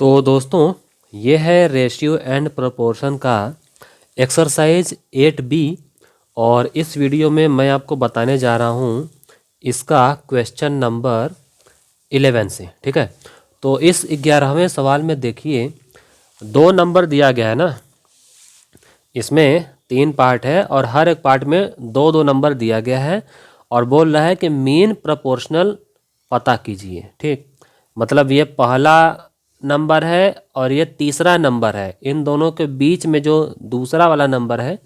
तो दोस्तों ये है रेशियो एंड प्रोपोर्शन का एक्सरसाइज 8B और इस वीडियो में मैं आपको बताने जा रहा हूँ इसका क्वेश्चन नंबर 11 से। ठीक है, तो इस 11वें सवाल में देखिए 2 नंबर दिया गया है ना, इसमें 3 पार्ट है और हर एक पार्ट में 2-2 नंबर दिया गया है और बोल रहा है कि मीन प्रोपोर्शनल पता कीजिए। ठीक, मतलब ये पहला नंबर है और ये तीसरा नंबर है, इन दोनों के बीच में जो दूसरा वाला नंबर है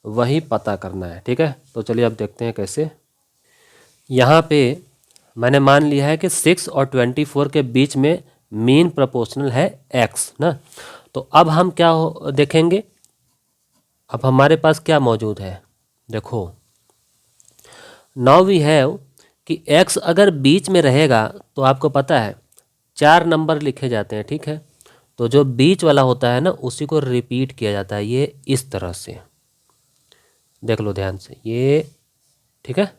वही पता करना है। ठीक है, तो चलिए अब देखते हैं कैसे। यहाँ पे मैंने मान लिया है कि 6 और 24 के बीच में मीन प्रोपोर्शनल है x ना। तो अब हम क्या देखेंगे, अब हमारे पास क्या मौजूद है, देखो नाउ वी हैव कि x अगर बीच में रहेगा तो आपको पता है 4 नंबर लिखे जाते हैं। ठीक है, तो जो बीच वाला होता है ना उसी को रिपीट किया जाता है, ये इस तरह से देख लो ध्यान से ये। ठीक है,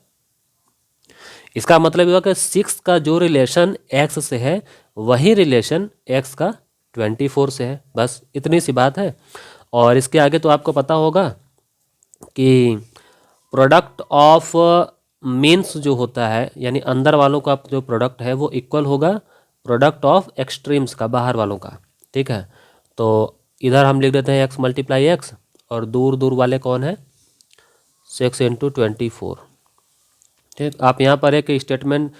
इसका मतलब ये हुआ कि 6 का जो रिलेशन x से है वही रिलेशन x का 24 से है, बस इतनी सी बात है। और इसके आगे तो आपको पता होगा कि प्रोडक्ट ऑफ मीन्स जो होता है यानी अंदर वालों का जो प्रोडक्ट है वो इक्वल होगा प्रोडक्ट ऑफ एक्सट्रीम्स का, बाहर वालों का। ठीक है, तो इधर हम लिख देते हैं x मल्टीप्लाई एक्स और दूर दूर वाले कौन है 6 इंटू 24। ठीक, आप यहाँ पर एक स्टेटमेंट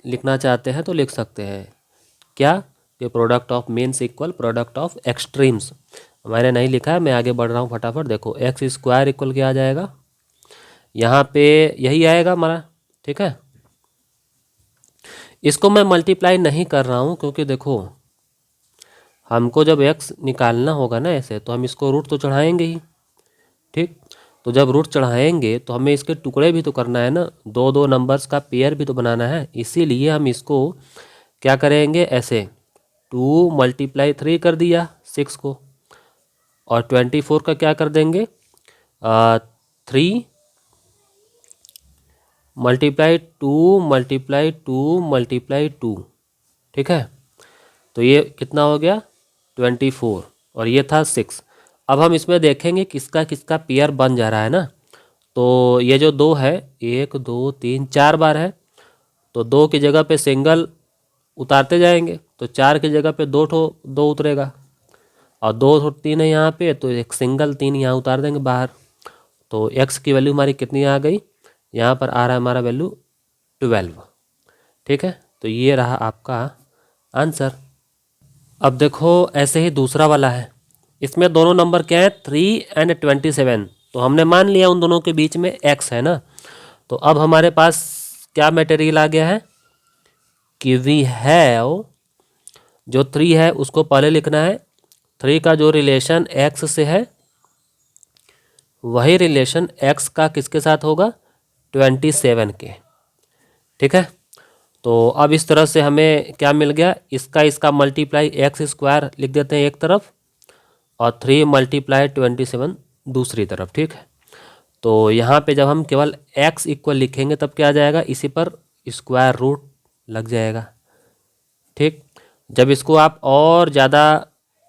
लिखना चाहते हैं तो लिख सकते हैं क्या कि product of means equal product of extremes. मैंने नहीं लिखा है, मैं आगे बढ़ रहा हूँ फटाफट। देखो एक्स स्क्वायर इक्वल क्या आ जाएगा, यहाँ पे यही आएगा हमारा। ठीक है, इसको मैं मल्टीप्लाई नहीं कर रहा हूँ क्योंकि देखो हमको जब एक्स निकालना होगा ना ऐसे तो हम इसको रूट तो चढ़ाएंगे ही। ठीक, तो जब रूट चढ़ाएंगे तो हमें इसके टुकड़े भी तो करना है ना, 2-2 नंबर्स का पेयर भी तो बनाना है। इसीलिए हम इसको क्या करेंगे, ऐसे 2 मल्टीप्लाई 3 कर दिया 6 को और 24 का क्या कर देंगे 3 मल्टीप्लाई 2 मल्टीप्लाई 2 मल्टीप्लाई 2। ठीक है, तो ये कितना हो गया 24 और ये था 6। अब हम इसमें देखेंगे किसका किसका पेयर बन जा रहा है ना। तो ये जो 2 है 1 2 3 4 बार है, तो 2 की जगह पे सिंगल उतारते जाएंगे तो 4 की जगह पे 2 उतरेगा और 2 3 है यहाँ पे, तो एक सिंगल 3 यहाँ उतार देंगे बाहर। तो x की वैल्यू हमारी कितनी आ गई, यहाँ पर आ रहा है हमारा वैल्यू 12। ठीक है, तो ये रहा आपका आंसर। अब देखो ऐसे ही दूसरा वाला है, इसमें दोनों नंबर क्या है 3 एंड 27। तो हमने मान लिया उन दोनों के बीच में x है ना। तो अब हमारे पास क्या मटेरियल आ गया है कि वी हैव जो 3 है उसको पहले लिखना है, 3 का जो रिलेशन x से है वही रिलेशन x का किसके साथ होगा 27 के। ठीक है, तो अब इस तरह से हमें क्या मिल गया, इसका मल्टीप्लाई एक्स स्क्वायर लिख देते हैं एक तरफ और 3 मल्टीप्लाई 27 दूसरी तरफ। ठीक है, तो यहाँ पे जब हम केवल x इक्वल लिखेंगे तब क्या आ जाएगा, इसी पर स्क्वायर रूट लग जाएगा। ठीक, जब इसको आप और ज़्यादा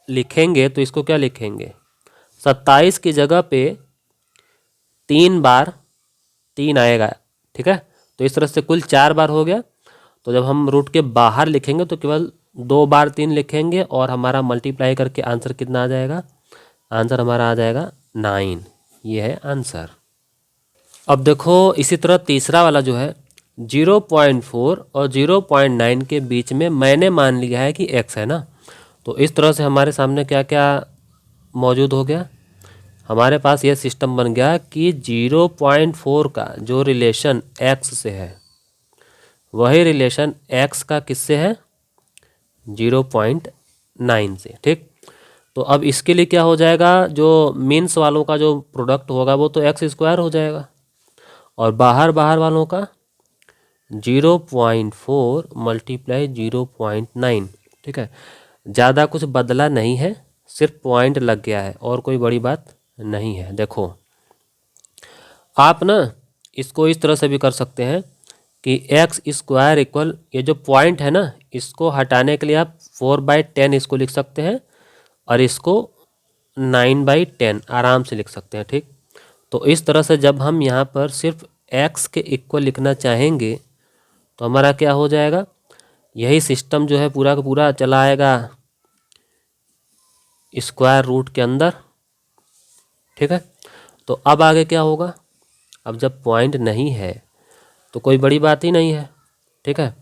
लिखेंगे तो इसको क्या लिखेंगे 27 की जगह पे 3 बार 3 आएगा। ठीक है, तो इस तरह से कुल 4 बार हो गया। तो जब हम रूट के बाहर लिखेंगे तो केवल 2 बार 3 लिखेंगे और हमारा मल्टीप्लाई करके आंसर कितना आ जाएगा, आंसर हमारा आ जाएगा 9। ये है आंसर। अब देखो इसी तरह तीसरा वाला जो है 0.4 और 0.9 के बीच में मैंने मान लिया है कि x है ना। तो इस तरह से हमारे सामने क्या क्या मौजूद हो गया, हमारे पास ये सिस्टम बन गया कि 0.4 का जो रिलेशन x से है वही रिलेशन x का किससे है 0.9 से। ठीक, तो अब इसके लिए क्या हो जाएगा, जो मीन्स वालों का जो प्रोडक्ट होगा वो तो एक्स स्क्वायर हो जाएगा और बाहर वालों का 0.4 मल्टीप्लाई 0.9। ठीक है, ज़्यादा कुछ बदला नहीं है, सिर्फ पॉइंट लग गया है और कोई बड़ी बात नहीं है। देखो आप ना इसको इस तरह से भी कर सकते हैं कि एक्स स्क्वायर इक्वल, ये जो पॉइंट है ना, इसको हटाने के लिए आप 4/10 इसको लिख सकते हैं और इसको 9/10 आराम से लिख सकते हैं। ठीक, तो इस तरह से जब हम यहाँ पर सिर्फ एक्स के इक्वल लिखना चाहेंगे तो हमारा क्या हो जाएगा, यही सिस्टम जो है पूरा का पूरा चला आएगा स्क्वायर रूट के अंदर। ठीक है, तो अब आगे क्या होगा, अब जब पॉइंट नहीं है तो कोई बड़ी बात ही नहीं है। ठीक है,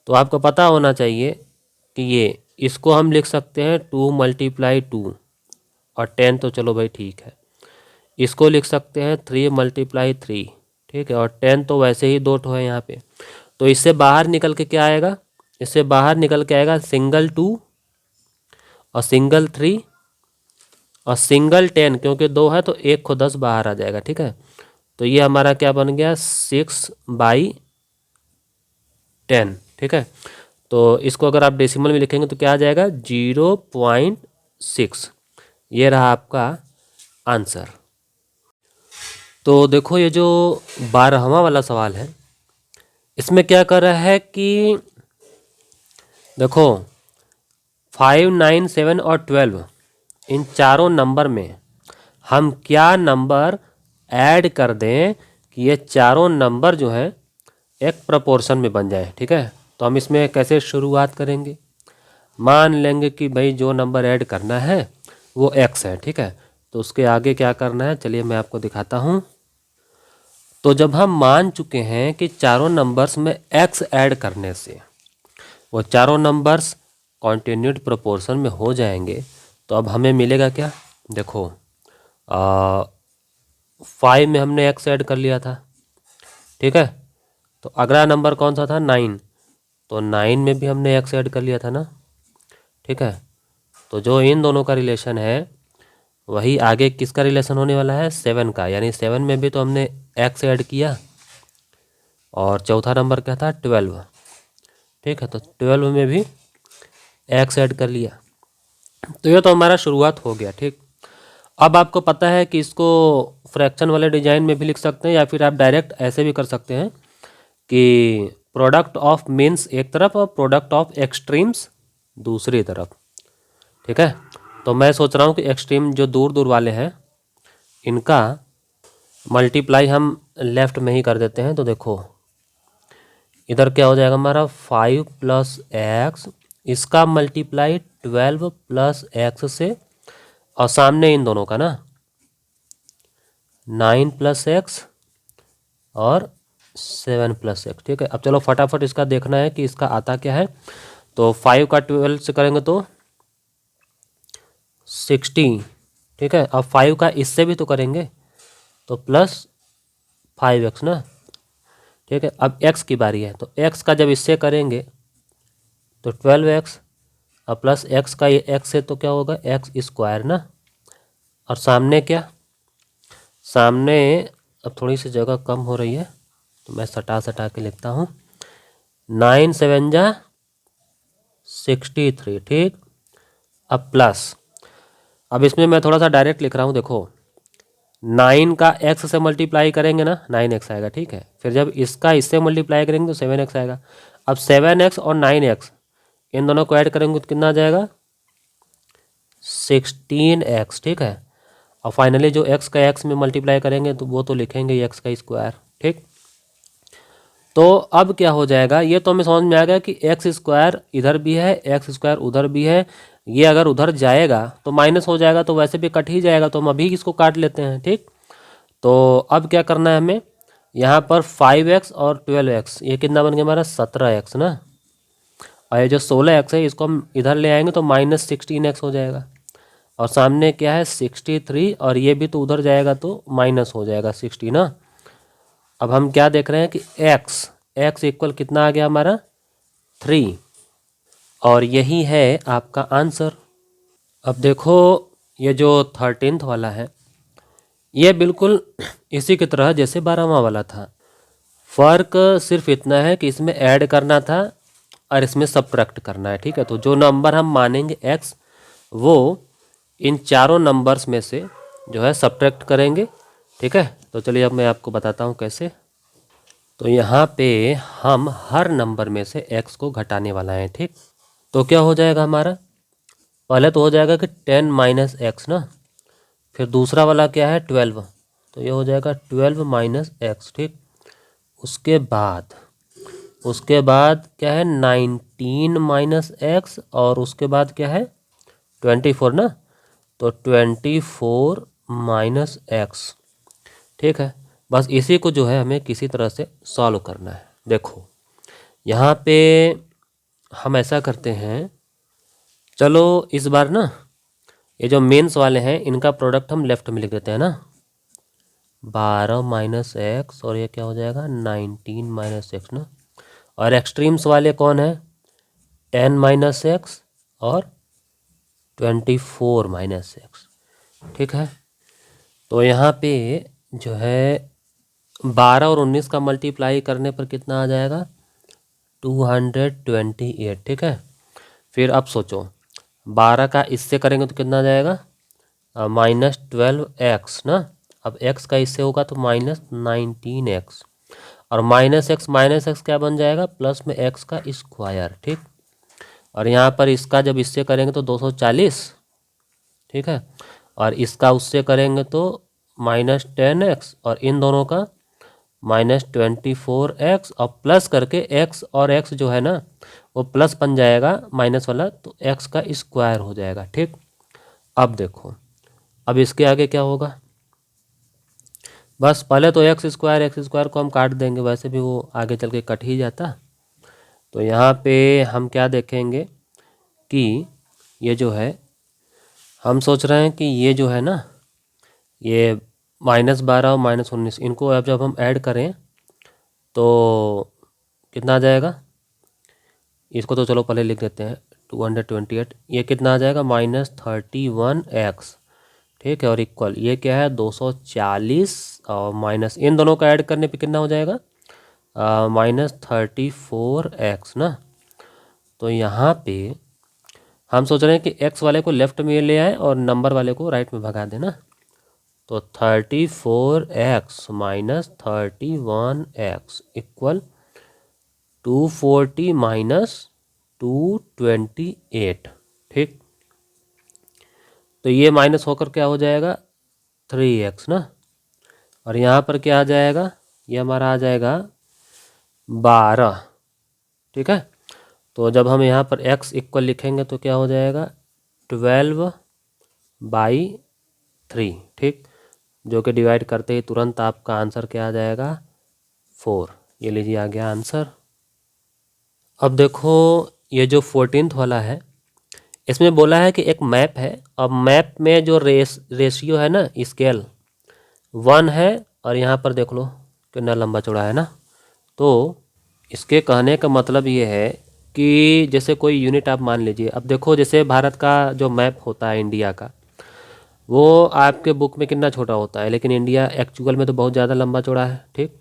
तो आपको पता होना चाहिए कि ये इसको हम लिख सकते हैं 2 × 2 और 10, तो चलो भाई ठीक है। इसको लिख सकते हैं 3 × 3, ठीक है, और 10 तो वैसे ही 2 ठो है यहाँ पे। तो इससे बाहर निकल के क्या आएगा, इससे बाहर निकल के आएगा सिंगल 2 और सिंगल 3 और सिंगल 10, क्योंकि 2 है तो 1 को 10 बाहर आ जाएगा। ठीक है, तो ये हमारा क्या बन गया 6/10। ठीक है, तो इसको अगर आप डेसिमल में लिखेंगे तो क्या आ जाएगा 0.6। ये रहा आपका आंसर। तो देखो ये जो 12वां वाला सवाल है, इसमें क्या कर रहा है कि देखो 5, 9, 7 और 12 इन चारों नंबर में हम क्या नंबर ऐड कर दें कि ये चारों नंबर जो हैं एक प्रपोर्शन में बन जाए। ठीक है, तो हम इसमें कैसे शुरुआत करेंगे, मान लेंगे कि भाई जो नंबर ऐड करना है वो x है। ठीक है, तो उसके आगे क्या करना है, चलिए मैं आपको दिखाता हूँ। तो जब हम मान चुके हैं कि चारों नंबर्स में x ऐड करने से वो चारों नंबर्स कॉन्टिन्यूड प्रोपोर्शन में हो जाएंगे, तो अब हमें मिलेगा क्या, देखो 5 में हमने x ऐड कर लिया था। ठीक है, तो अगला नंबर कौन सा था 9, तो 9 में भी हमने x ऐड कर लिया था ना। ठीक है, तो जो इन दोनों का रिलेशन है वही आगे किसका रिलेशन होने वाला है 7 का, यानी 7 में भी तो हमने x ऐड किया और चौथा नंबर क्या था 12। ठीक है, तो 12 में भी x ऐड कर लिया, तो ये तो हमारा शुरुआत हो गया। ठीक, अब आपको पता है कि इसको फ्रैक्शन वाले डिजाइन में भी लिख सकते हैं या फिर आप डायरेक्ट ऐसे भी कर सकते हैं कि प्रोडक्ट ऑफ मीन्स एक तरफ और प्रोडक्ट ऑफ एक्सट्रीम्स दूसरी तरफ। ठीक है, तो मैं सोच रहा हूँ कि एक्सट्रीम जो दूर दूर वाले हैं इनका मल्टीप्लाई हम लेफ़्ट में ही कर देते हैं। तो देखो इधर क्या हो जाएगा हमारा 5 + x, इसका मल्टीप्लाई 12 + x से, और सामने इन दोनों का ना 9 + x और 7 + x। ठीक है, अब चलो फटाफट इसका देखना है कि इसका आता क्या है। तो 5 का 12 से करेंगे तो 60। ठीक है, अब 5 का इससे भी तो करेंगे तो +5x ना। ठीक है, अब x की बारी है, तो x का जब इससे करेंगे तो 12x और प्लस x का ये x से तो क्या होगा x² ना। और सामने क्या, सामने अब थोड़ी सी जगह कम हो रही है तो मैं सटा सटा के लिखता हूँ 9 × 7 = 63। ठीक, अब प्लस, अब इसमें मैं थोड़ा सा डायरेक्ट लिख रहा हूँ। देखो 9 का x से मल्टीप्लाई करेंगे ना 9x आएगा। ठीक है, फिर जब इसका इससे मल्टीप्लाई करेंगे तो 7x आएगा। अब 7x और 9x इन दोनों को ऐड करेंगे तो कितना आ जाएगा 16x। ठीक है, और फाइनली जो x का x में मल्टीप्लाई करेंगे तो वो तो लिखेंगे x²। ठीक, तो अब क्या हो जाएगा, ये तो हमें समझ में आ गया कि x² इधर भी है x² उधर भी है। ये अगर उधर जाएगा तो माइनस हो जाएगा, तो वैसे भी कट ही जाएगा, तो हम अभी इसको काट लेते हैं। ठीक, तो अब क्या करना है हमें, यहाँ पर 5x और 12x ये कितना बन गया हमारा 17x ना। और ये जो 16x है इसको हम इधर ले आएंगे तो -16x हो जाएगा। और सामने क्या है 63, और ये भी तो उधर जाएगा तो माइनस हो जाएगा 60 ना। अब हम क्या देख रहे हैं कि x इक्वल कितना आ गया हमारा 3, और यही है आपका आंसर। अब देखो ये जो 13th वाला है ये बिल्कुल इसी की तरह जैसे 12वां वाला था। फ़र्क सिर्फ इतना है कि इसमें ऐड करना था और इसमें सब्ट्रैक्ट करना है। ठीक है, तो जो नंबर हम मानेंगे x वो इन चारों नंबर्स में से जो है सब्ट्रैक्ट करेंगे। ठीक है, तो चलिए अब मैं आपको बताता हूँ कैसे। तो यहाँ पे हम हर नंबर में से x को घटाने वाला है, ठीक। तो क्या हो जाएगा हमारा, पहले तो हो जाएगा कि 10 माइनस एक्स ना, फिर दूसरा वाला क्या है 12, तो ये हो जाएगा 12 माइनस एक्स, ठीक। उसके बाद क्या है 19 माइनस एक्स, और उसके बाद क्या है 24 ना, तो 24 माइनस एक्स, ठीक है। बस इसी को जो है हमें किसी तरह से सॉल्व करना है। देखो यहाँ पे हम ऐसा करते हैं, चलो इस बार ना ये जो मेंस वाले हैं इनका प्रोडक्ट हम लेफ्ट में लिख देते हैं ना, 12 माइनस एक्स और ये क्या हो जाएगा 19 माइनस एक्स ना, और एक्सट्रीम्स वाले कौन है 10 माइनस एक्स और 24 माइनस एक्स, ठीक है। तो यहाँ पे जो है 12 और 19 का मल्टीप्लाई करने पर कितना आ जाएगा 228, ठीक है। फिर अब सोचो 12 का इससे करेंगे तो कितना आ जाएगा माइनस 12x ना, अब x का इससे होगा तो माइनस 19x, और माइनस एक्स क्या बन जाएगा प्लस में x का स्क्वायर, ठीक। और यहाँ पर इसका जब इससे करेंगे तो 240, ठीक है, और इसका उससे करेंगे तो माइनस 10x, और इन दोनों का माइनस 24x, और प्लस करके x और x जो है ना वो प्लस बन जाएगा माइनस वाला, तो x का स्क्वायर हो जाएगा, ठीक। अब देखो अब इसके आगे क्या होगा, बस पहले तो एक्स स्क्वायर को हम काट देंगे, वैसे भी वो आगे चल के कट ही जाता। तो यहाँ पे हम क्या देखेंगे कि ये जो है हम सोच रहे हैं कि ये जो है ना ये -12 और -19 इनको अब जब हम ऐड करें तो कितना आ जाएगा, इसको तो चलो पहले लिख देते हैं 228, ये कितना आ जाएगा -31x, ठीक है, और इक्वल ये क्या है 240, और माइनस इन दोनों का ऐड करने पे कितना हो जाएगा -34x ना। तो यहाँ पे हम सोच रहे हैं कि x वाले को लेफ्ट में ले आए और नंबर वाले को राइट में भगा देना, तो 34x minus 31x equal 240 minus 228, ठीक। तो ये माइनस होकर क्या हो जाएगा 3x ना, और यहाँ पर क्या आ जाएगा, ये हमारा आ जाएगा 12, ठीक है। तो जब हम यहाँ पर x इक्वल लिखेंगे तो क्या हो जाएगा 12/3, ठीक, जो कि डिवाइड करते ही तुरंत आपका आंसर क्या आ जाएगा 4, ये लीजिए आ गया आंसर। अब देखो ये जो 14th वाला है इसमें बोला है कि एक मैप है, अब मैप में जो रेशियो है ना स्केल 1 है, और यहाँ पर देख लो कितना लंबा चौड़ा है ना। तो इसके कहने का मतलब ये है कि जैसे कोई यूनिट आप मान लीजिए, अब देखो जैसे भारत का जो मैप होता है इंडिया का वो आपके बुक में कितना छोटा होता है, लेकिन इंडिया एक्चुअल में तो बहुत ज़्यादा लंबा चौड़ा है, ठीक।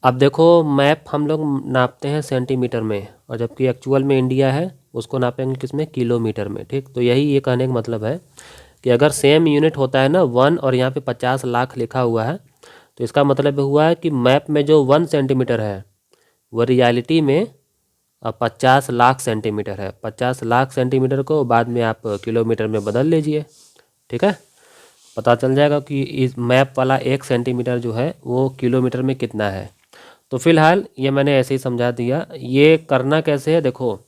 अब देखो मैप हम लोग नापते हैं सेंटीमीटर में, और जबकि एक्चुअल में इंडिया है उसको नापेंगे किसमें किलोमीटर में, ठीक। तो यही ये कहने का मतलब है कि अगर सेम यूनिट होता है ना 1 और यहाँ पे 50 लाख लिखा हुआ है, तो इसका मतलब हुआ है कि मैप में जो 1 सेंटीमीटर है वो रियलिटी में 50 लाख सेंटीमीटर है। 50 लाख सेंटीमीटर को बाद में आप किलोमीटर में बदल लीजिए, ठीक है, पता चल जाएगा कि इस मैप वाला 1 सेंटीमीटर जो है वो किलोमीटर में कितना है। तो फिलहाल ये मैंने ऐसे ही समझा दिया। ये करना कैसे है, देखो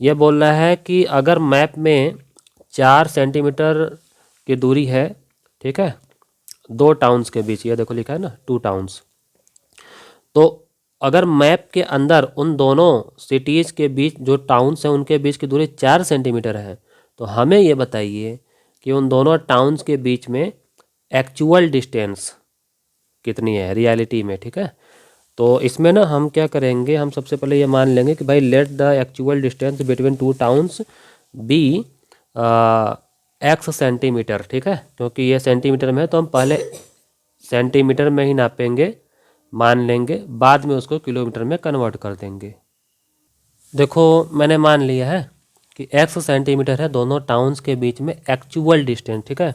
ये बोल रहा है कि अगर मैप में 4 सेंटीमीटर की दूरी है, ठीक है, 2 टाउन्स के बीच, ये देखो लिखा है ना 2 टाउन्स, तो अगर मैप के अंदर उन दोनों सिटीज़ के बीच जो टाउन्स हैं उनके बीच की दूरी 4 सेंटीमीटर है, तो हमें ये बताइए कि उन दोनों टाउन्स के बीच में एक्चुअल डिस्टेंस कितनी है रियलिटी में, ठीक है। तो इसमें ना हम क्या करेंगे, हम सबसे पहले ये मान लेंगे कि भाई let the actual distance between 2 towns be x centimetre, ठीक है, क्योंकि ये सेंटीमीटर में है तो हम पहले सेंटीमीटर में ही नापेंगे, मान लेंगे, बाद में उसको किलोमीटर में कन्वर्ट कर देंगे। देखो मैंने मान लिया है कि x सेंटीमीटर है दोनों टाउन्स के बीच में एक्चुअल डिस्टेंस, ठीक है।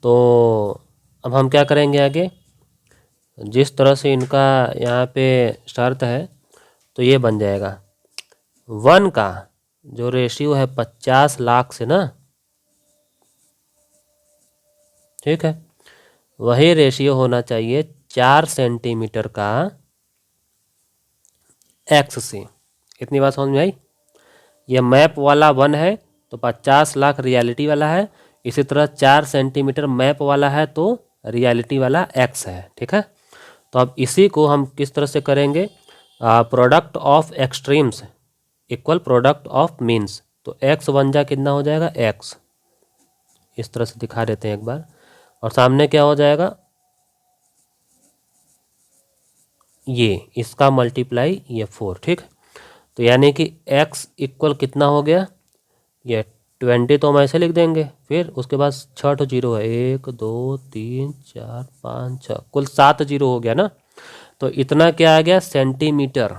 तो अब हम क्या करेंगे आगे, जिस तरह से इनका यहाँ पे शर्त है तो ये बन जाएगा 1 का जो रेशियो है 50 लाख से ना, ठीक है, वही रेशियो होना चाहिए 4 सेंटीमीटर का एक्स से। इतनी बात समझ में आई। ये मैप वाला 1 है तो 50 लाख रियलिटी वाला है, इसी तरह 4 सेंटीमीटर मैप वाला है तो रियलिटी वाला एक्स है, ठीक है। तो अब इसी को हम किस तरह से करेंगे, product of extremes equal product of means. तो एक्स वन जा कितना हो जाएगा एक्स, इस तरह से दिखा देते हैं एक बार, और सामने क्या हो जाएगा ये इसका मल्टीप्लाई ये 4, ठीक। तो यानी कि x इक्वल कितना हो गया, ये 20 तो हम ऐसे लिख देंगे, फिर उसके बाद 6 जीरो है, 1 2 3 4 5 6, कुल 7 जीरो हो गया ना। तो इतना क्या आ गया सेंटीमीटर,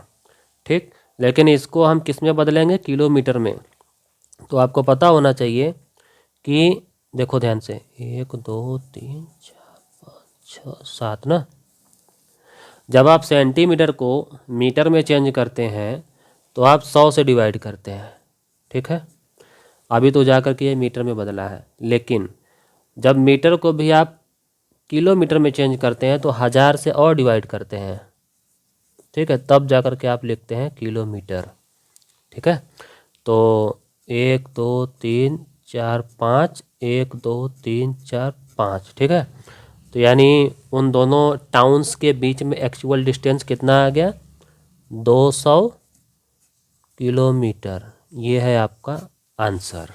ठीक। लेकिन इसको हम किस में बदलेंगे, किलोमीटर में। तो आपको पता होना चाहिए कि देखो ध्यान से 1 2 3 4 5 6 7 ना, जब आप सेंटीमीटर को मीटर में चेंज करते हैं तो आप 100 से डिवाइड करते हैं, ठीक है। अभी तो जाकर के ये मीटर में बदला है, लेकिन जब मीटर को भी आप किलोमीटर में चेंज करते हैं तो 1000 से और डिवाइड करते हैं, ठीक है, तब जाकर के आप लिखते हैं किलोमीटर, ठीक है। तो 1 2 3 4 5, 1 2 3 4 5, ठीक है। तो यानी उन दोनों टाउन्स के बीच में एक्चुअल डिस्टेंस कितना आ गया 200 किलोमीटर। ये है आपका आंसर।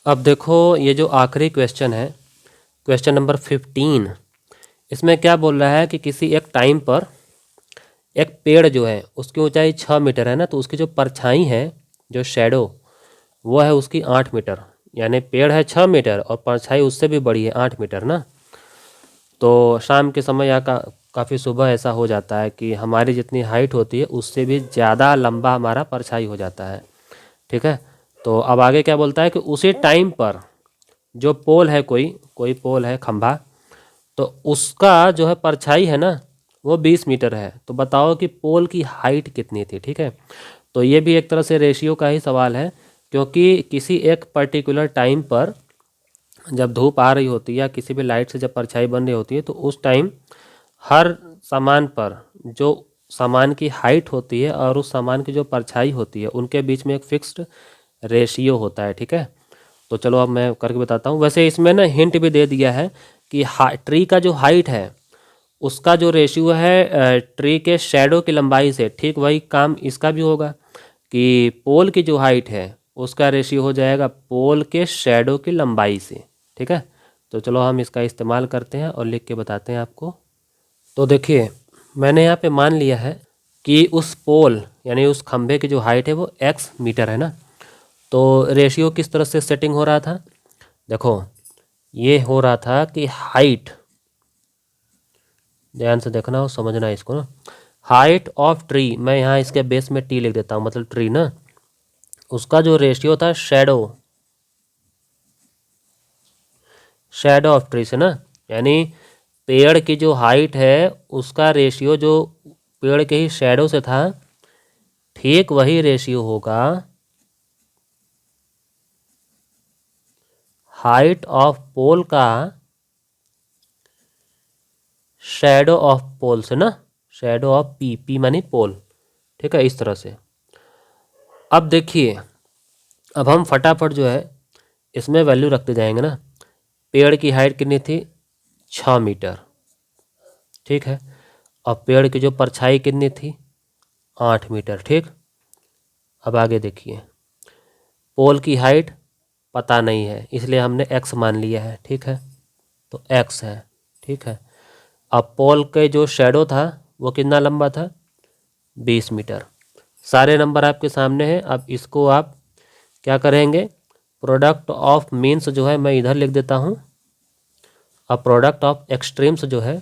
अब देखो ये जो आखिरी क्वेश्चन है, क्वेश्चन नंबर 15, इसमें क्या बोल रहा है कि किसी एक टाइम पर एक पेड़ जो है उसकी ऊंचाई 6 मीटर है ना, तो उसकी जो परछाई है जो शैडो वो है उसकी 8 मीटर। यानी पेड़ है 6 मीटर और परछाई उससे भी बड़ी है 8 मीटर ना। तो शाम के समय या काफ़ी सुबह ऐसा हो जाता है कि हमारी जितनी हाइट होती है उससे भी ज़्यादा लंबा हमारा परछाई हो जाता है, ठीक है। तो अब आगे क्या बोलता है कि उसी टाइम पर जो पोल है, कोई पोल है खंभा, तो उसका जो है परछाई है ना वो 20 मीटर है। तो बताओ कि पोल की हाइट कितनी थी, ठीक है। तो ये भी एक तरह से रेशियो का ही सवाल है, क्योंकि किसी एक पर्टिकुलर टाइम पर जब धूप आ रही होती है या किसी भी लाइट से जब परछाई बन रही होती है तो उस टाइम हर सामान पर जो सामान की हाइट होती है और उस सामान की जो परछाई होती है उनके बीच में एक फिक्स्ड रेशियो होता है, ठीक है। तो चलो अब मैं करके बताता हूँ। वैसे इसमें ना हिंट भी दे दिया है कि ट्री का जो हाइट है उसका जो रेशियो है ट्री के शैडो की लंबाई से, ठीक वही काम इसका भी होगा कि पोल की जो हाइट है उसका रेशियो हो जाएगा पोल के शैडो की लंबाई से, ठीक है। तो चलो हम इसका इस्तेमाल करते हैं और लिख के बताते हैं आपको। तो देखिए मैंने यहाँ पे मान लिया है कि उस पोल यानी उस खंभे की जो हाइट है वो x मीटर है ना। तो रेशियो किस तरह से सेटिंग हो रहा था, देखो ये हो रहा था कि हाइट, ध्यान से देखना और समझना इसको ना, हाइट ऑफ ट्री, मैं यहाँ इसके बेस में टी लिख देता हूँ, मतलब ट्री ना, उसका जो रेशियो था शैडो ऑफ ट्री से ना, यानी पेड़ की जो हाइट है उसका रेशियो जो पेड़ के ही शैडो से था, ठीक वही रेशियो होगा हाइट ऑफ पोल का शैडो ऑफ पोल से ना, शैडो ऑफ पी मानी पोल, ठीक है, इस तरह से। अब देखिए अब हम फटाफट जो है इसमें वैल्यू रखते जाएंगे ना। पेड़ की हाइट कितनी थी 6 मीटर, ठीक है, और पेड़ की जो परछाई कितनी थी 8 मीटर, ठीक। अब आगे देखिए पोल की हाइट पता नहीं है इसलिए हमने x मान लिया है, ठीक है, तो x है, ठीक है। अब पोल के जो शैडो था वो कितना लंबा था 20 मीटर। सारे नंबर आपके सामने हैं। अब इसको आप क्या करेंगे, प्रोडक्ट ऑफ मीन्स जो है मैं इधर लिख देता हूँ, अब प्रोडक्ट ऑफ एक्सट्रीम्स जो है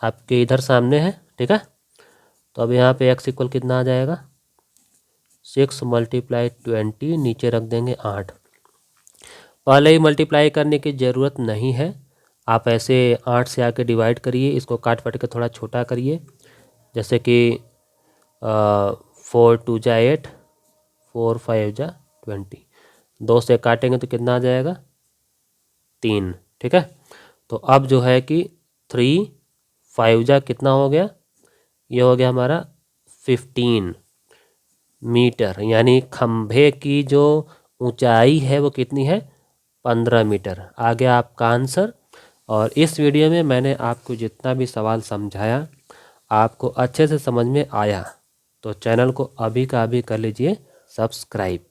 आपके इधर सामने है, ठीक है। तो अब यहाँ पे x इक्वल कितना आ जाएगा 6 × 20, नीचे रख देंगे 8। पहले ही मल्टीप्लाई करने की ज़रूरत नहीं है, आप ऐसे 8 से आके डिवाइड करिए, इसको काट पट के थोड़ा छोटा करिए, जैसे कि 4 2 जा 8, 4 5 जा 20। 2 से काटेंगे तो कितना आ जाएगा 3। ठीक है, तो अब जो है कि 3 5 जा कितना हो गया, ये हो गया हमारा 15 मीटर, यानी खंभे की जो ऊंचाई है वो कितनी है 15 मीटर। आ गया आपका आंसर। और इस वीडियो में मैंने आपको जितना भी सवाल समझाया आपको अच्छे से समझ में आया तो चैनल को अभी का अभी कर लीजिए सब्सक्राइब।